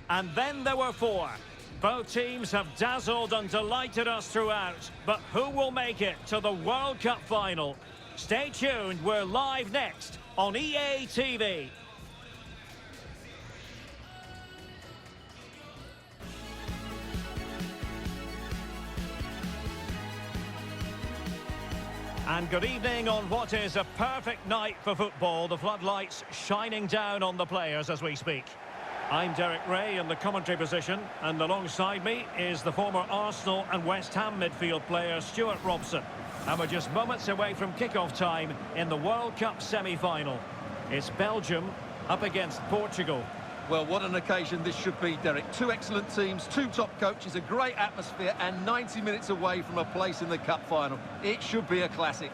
And then there were four. Both teams have dazzled and delighted us throughout. But who will make it to the World Cup final? Stay tuned, we're live next on EA TV. And good evening on what is a perfect night for football. The floodlights shining down on the players as we speak. I'm Derek Ray in the commentary position, and alongside me is the former Arsenal and West Ham midfield player Stuart Robson. And we're just moments away from kick-off time in the World Cup semi-final. It's Belgium up against Portugal. Well, what an occasion this should be, Derek. Two excellent teams, two top coaches, a great atmosphere, and 90 minutes away from a place in the cup final. It should be a classic.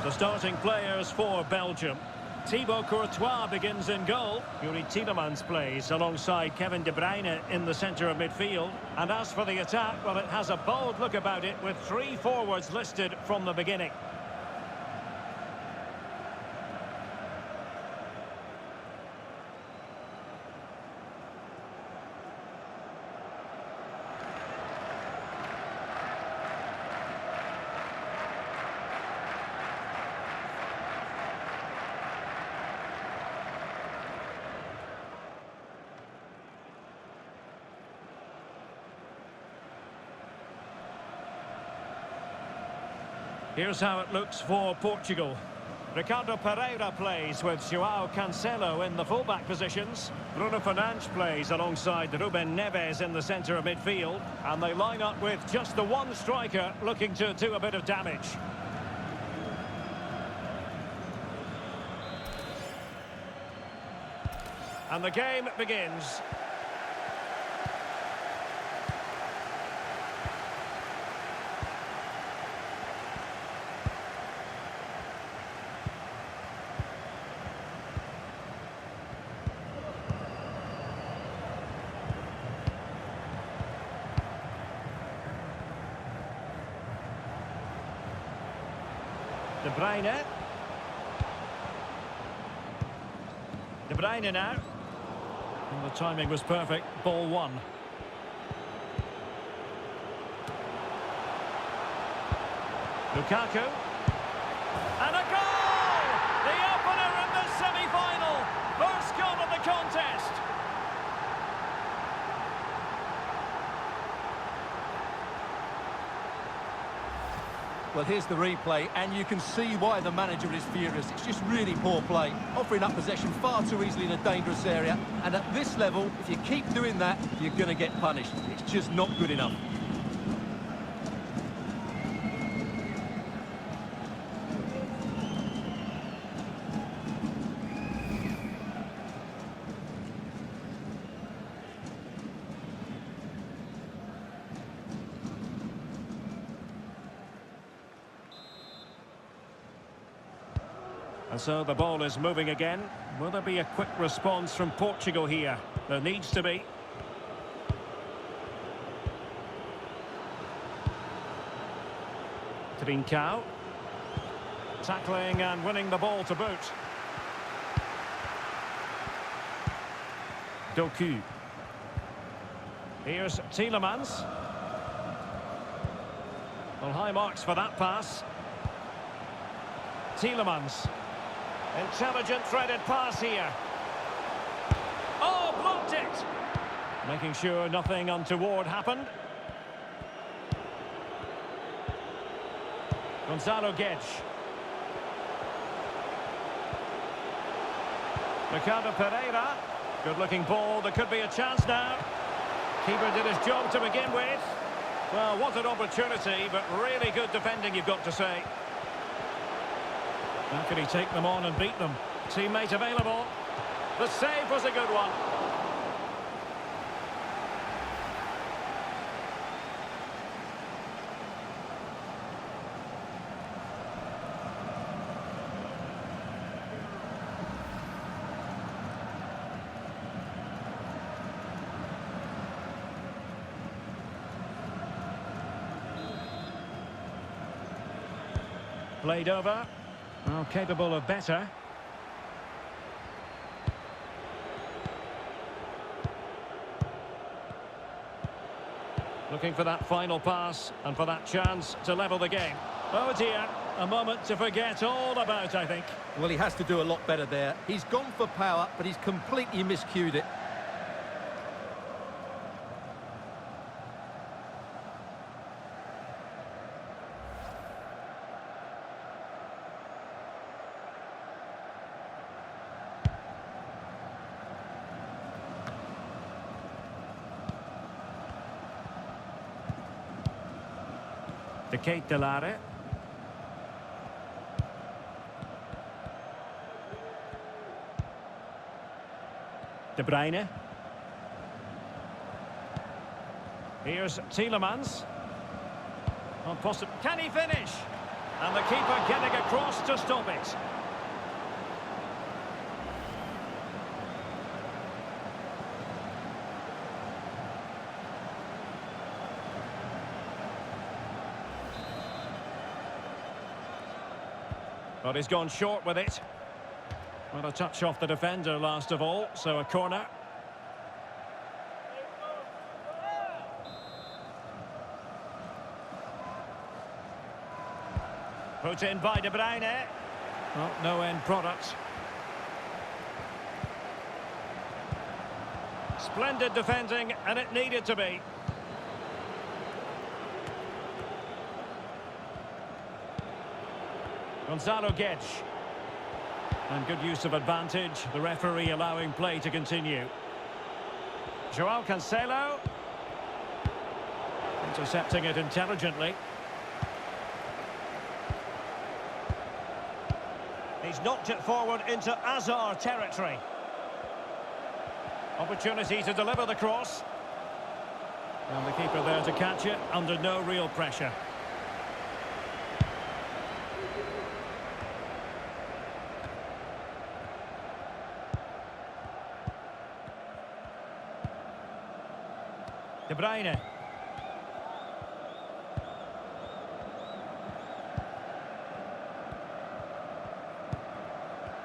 The starting players for Belgium. Thibaut Courtois begins in goal. Yuri Tielemans plays alongside Kevin De Bruyne in the centre of midfield. And as for the attack, well, it has a bold look about it with three forwards listed from the beginning. Here's how it looks for Portugal. Ricardo Pereira plays with João Cancelo in the fullback positions. Bruno Fernandes plays alongside Ruben Neves in the centre of midfield. And they line up with just the one striker looking to do a bit of damage. And the game begins. De Bruyne. De Bruyne now. And the timing was perfect. Ball one. Lukaku. And a goal! The opener in the semi-final. First goal of the contest. Well, here's the replay, and you can see why the manager is furious. It's just really poor play, offering up possession far too easily in a dangerous area. And at this level, if you keep doing that, you're going to get punished. It's just not good enough. And so the ball is moving again. Will there be a quick response from Portugal here? There needs to be. Trincao. Tackling and winning the ball to boot. Doku. Here's Tielemans. Well, high marks for that pass. Tielemans. Intelligent threaded pass here. Oh, blocked it! Making sure nothing untoward happened. Gonzalo Guedes. Ricardo Pereira. Good-looking ball. There could be a chance now. Keeper did his job to begin with. Well, what an opportunity, but really good defending, you've got to say. How could he take them on and beat them? Teammate available. The save was a good one. Played over. Well, capable of better. Looking for that final pass and for that chance to level the game. Oh dear, a moment to forget all about, I think. Well, he has to do a lot better there. He's gone for power, but he's completely miscued it. De Ketelare. De Bruyne. Here's Tielemans. Can he finish? And the keeper getting across to stop it. But he's gone short with it. Well, a touch off the defender last of all, so a corner. Put in by De Bruyne. Well, no end product. Splendid defending, and it needed to be. Gonzalo Guedes. And good use of advantage, the referee allowing play to continue. Joao Cancelo. Intercepting it intelligently. He's knocked it forward into Hazard territory. Opportunity to deliver the cross. And the keeper there to catch it under no real pressure. De Bruyne.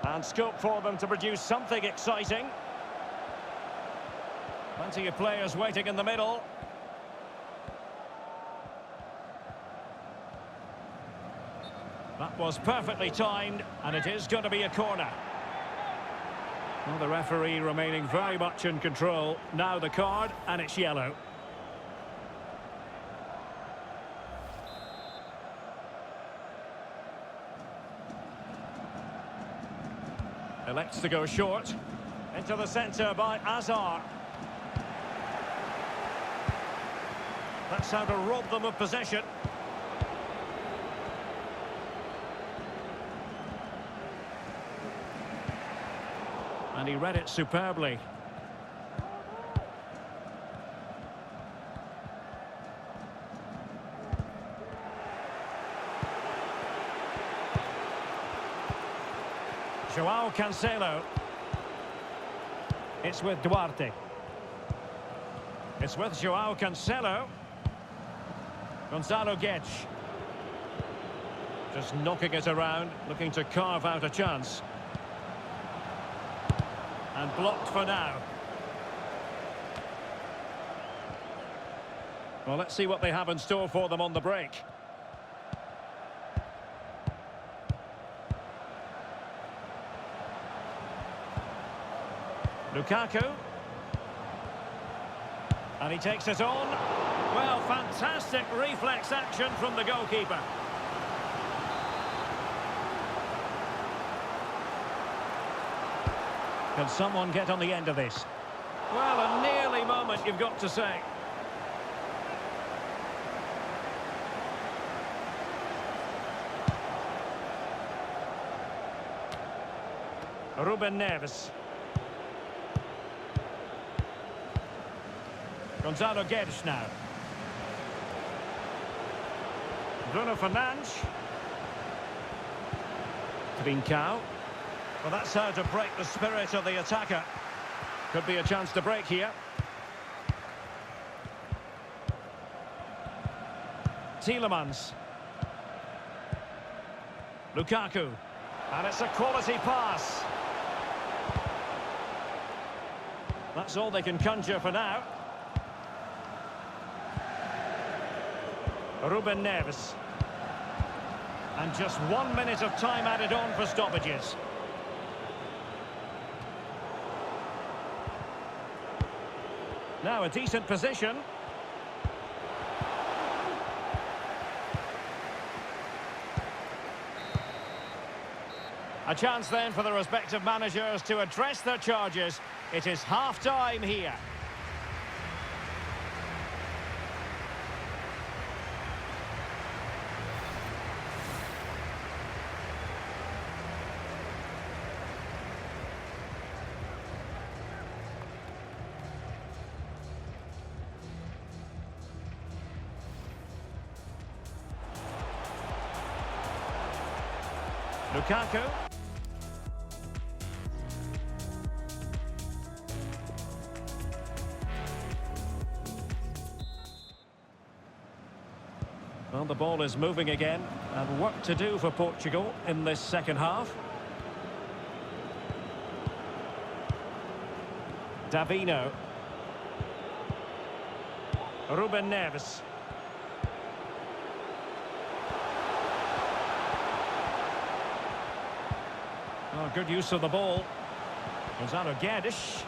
And scope for them to produce something exciting. Plenty of players waiting in the middle. That was perfectly timed, and it is going to be a corner. Well, the referee remaining very much in control. Now the card, and it's yellow. Elects to go short. Into the centre by Hazard. That's how to rob them of possession. And he read it superbly. Joao Cancelo. It's with Duarte. It's with Joao Cancelo. Gonzalo Guedes. Just knocking it around, looking to carve out a chance. And blocked for now. Well, let's see what they have in store for them on the break. Lukaku. And he takes it on. Well, fantastic reflex action from the goalkeeper. Can someone get on the end of this? Well, a nearly moment, you've got to say. Ruben Neves. Gonzalo Guedes now. Bruno Fernandes. Trincao. Well, that's how to break the spirit of the attacker. Could be a chance to break here. Tielemans. Lukaku. And it's a quality pass. That's all they can conjure for now. Ruben Neves. And just 1 minute of time added on for stoppages. Now a decent position. A chance then for the respective managers to address their charges. It is half-time here. Lukaku. Well, the ball is moving again, and work to do for Portugal in this second half. Davino. Ruben Neves. Oh, good use of the ball. Gonzalo Guedes.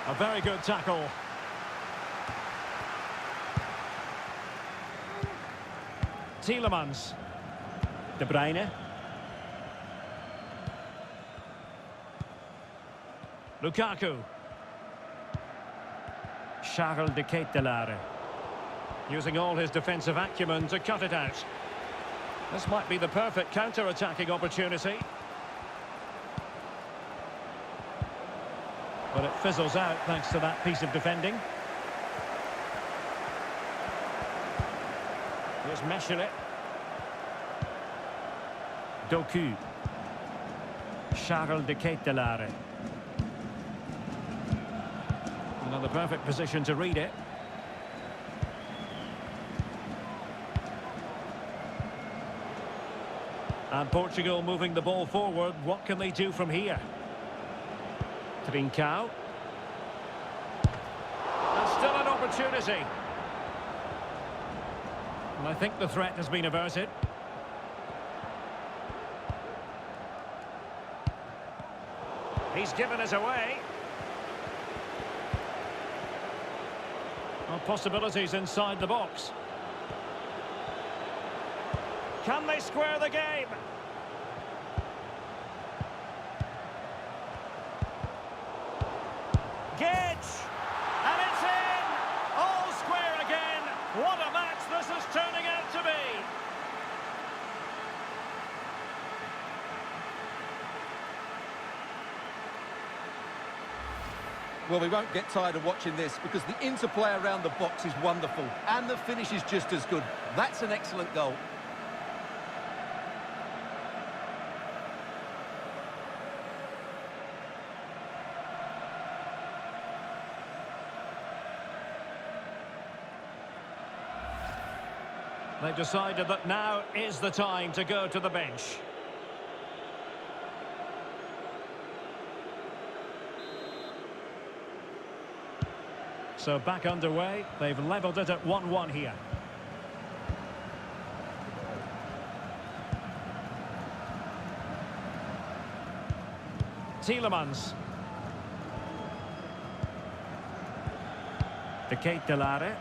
A very good tackle. Tielemans. De Bruyne. Lukaku. Charles de Ketelaere. Using all his defensive acumen to cut it out. This might be the perfect counter-attacking opportunity. But it fizzles out thanks to that piece of defending. Here's Mesheret. Doku. Charles de Ketelaere. Another perfect position to read it. And Portugal moving the ball forward. What can they do from here? Trincao. And still an opportunity. And I think the threat has been averted. He's given it away. Well, possibilities inside the box. Can they square the game? Guedes! And it's in! All square again. What a match this is turning out to be. Well, we won't get tired of watching this because the interplay around the box is wonderful and the finish is just as good. That's an excellent goal. They've decided that now is the time to go to the bench. So back underway. They've levelled it at 1-1 here. Tielemans. De Ketelare.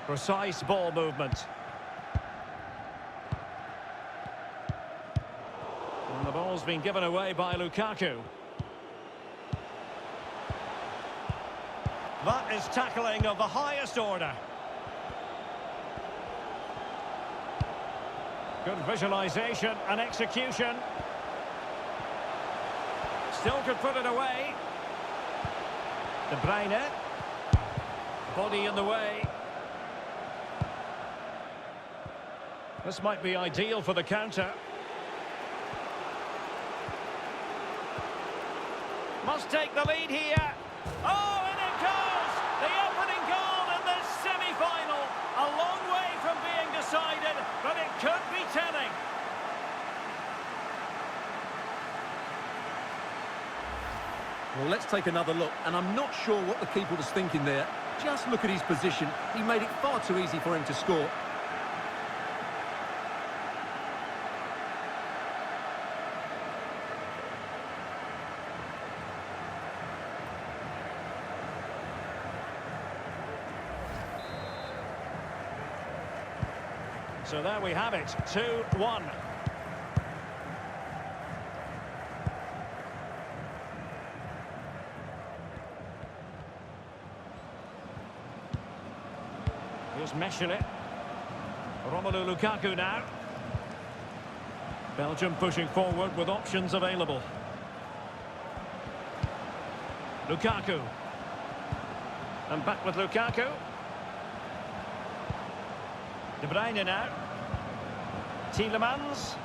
Precise ball movement. And the ball's been given away by Lukaku. That is tackling of the highest order. Good visualisation and execution. Still could put it away. De Bruyne. Body in the way. This might be ideal for the counter. Must take the lead here. Oh, and it goes! The opening goal in this semi-final. A long way from being decided, but it could be telling. Well, let's take another look, and I'm not sure what the keeper was thinking there. Just look at his position. He made it far too easy for him to score. So there we have it, 2-1. Here's Mechele. Romelu Lukaku now. Belgium pushing forward with options available. Lukaku. And back with Lukaku. De Bruyne now. Tielemans.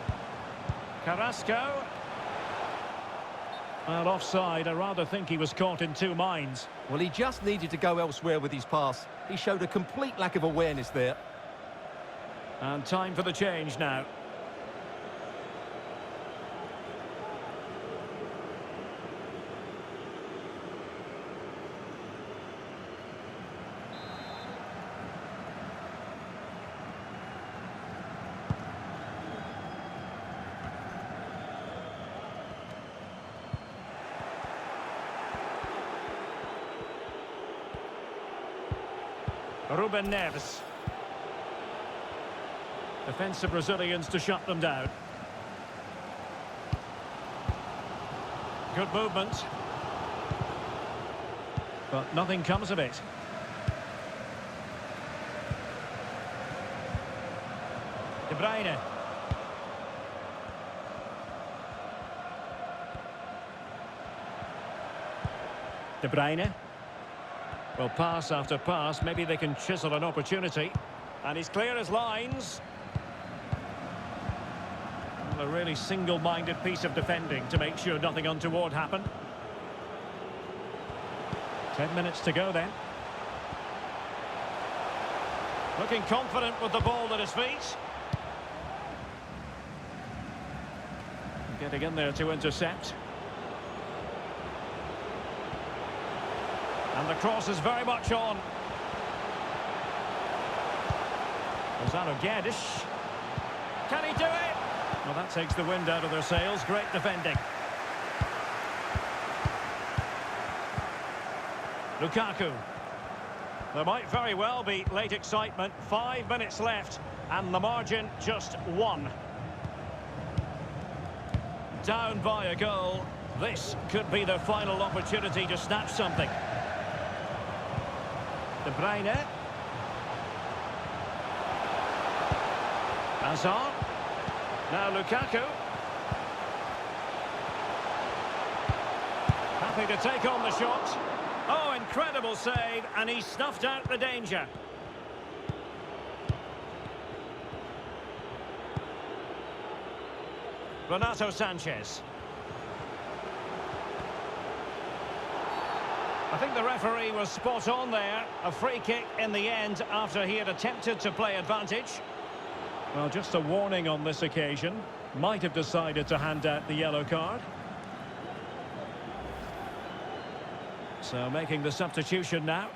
Carrasco. Well, offside. I rather think he was caught in two minds. Well, he just needed to go elsewhere with his pass. He showed a complete lack of awareness there. And time for the change now. Ruben Neves. Defensive Brazilians to shut them down. Good movement. But nothing comes of it. De Bruyne. De Bruyne. Well, pass after pass, maybe they can chisel an opportunity. And he's clear as lines. Well, a really single-minded piece of defending to make sure nothing untoward happened. 10 minutes to go then. Looking confident with the ball at his feet. Getting in there to intercept. And the cross is very much on. Guedes. Can he do it? Well, that takes the wind out of their sails. Great defending. Lukaku. There might very well be late excitement. 5 minutes left. And the margin just one. Down by a goal. This could be their final opportunity to snatch something. De Bruyne. Hazard. Now Lukaku. Happy to take on the shot. Oh, incredible save, and he snuffed out the danger. Renato Sanchez. I think the referee was spot on there. A free kick in the end after he had attempted to play advantage. Well, just a warning on this occasion. Might have decided to hand out the yellow card. So making the substitution now.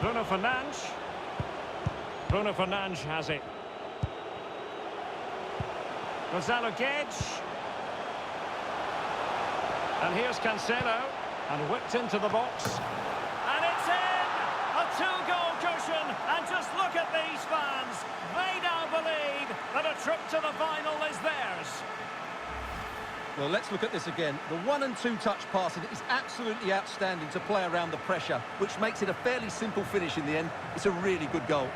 Bruno Fernandes. Bruno Fernandes has it. Gonzalo Guedes. And here's Cancelo. And whipped into the box. And it's in! A two-goal cushion. And just look at these fans. They now believe that a trip to the final is theirs. Well, let's look at this again. The 1- and 2-touch passing is absolutely outstanding to play around the pressure, which makes it a fairly simple finish in the end. It's a really good goal.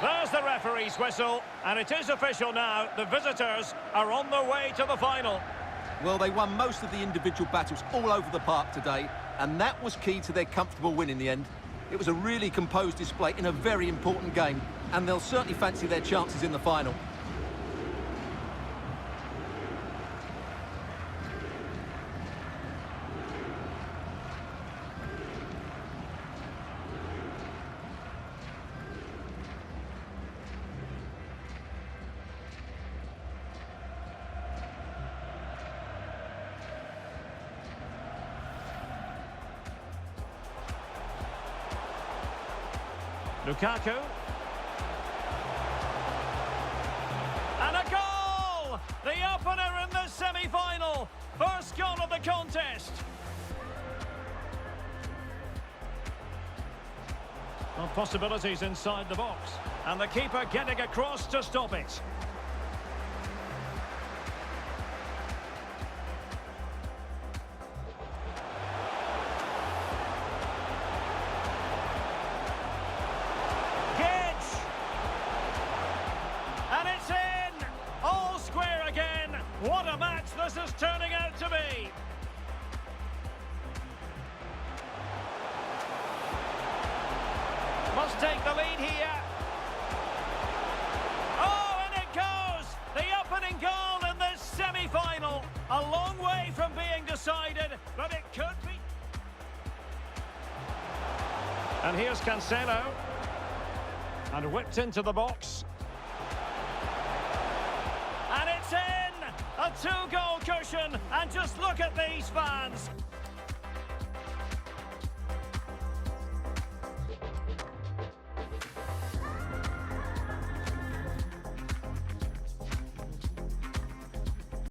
There's the referee's whistle, and it is official now. The visitors are on their way to the final. Well, they won most of the individual battles all over the park today, and that was key to their comfortable win in the end. It was a really composed display in a very important game, and they'll certainly fancy their chances in the final. Lukaku. And a goal! The opener in the semi-final. First goal of the contest. Well, possibilities inside the box. And the keeper getting across to stop it. What a match this is turning out to be! Must take the lead here. Oh, and it goes! The opening goal in this semi-final. A long way from being decided, but it could be. And here's Cancelo. And whipped into the box. And it's in! A two-goal cushion, and just look at these fans.